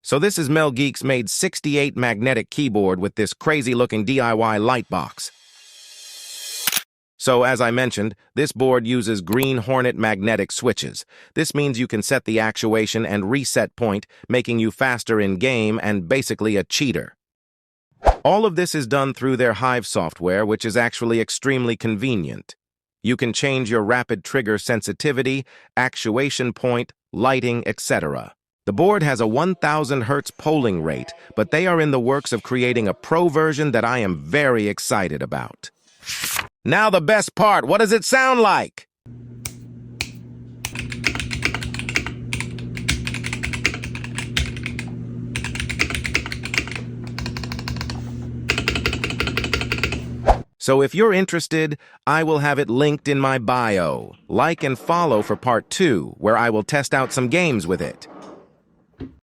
So this is MelGeek's Made 68 magnetic keyboard with this crazy-looking DIY light box. So, as I mentioned, this board uses Green Hornet magnetic switches. This means you can set the actuation and reset point, making you faster in-game and basically a cheater. All of this is done through their Hive software, which is actually extremely convenient. You can change your rapid trigger sensitivity, actuation point, lighting, etc. The board has a 1000 Hz polling rate, but they are in the works of creating a pro version that I am very excited about. Now the best part, what does it sound like? So if you're interested, I will have it linked in my bio. Like and follow for part 2, where I will test out some games with it.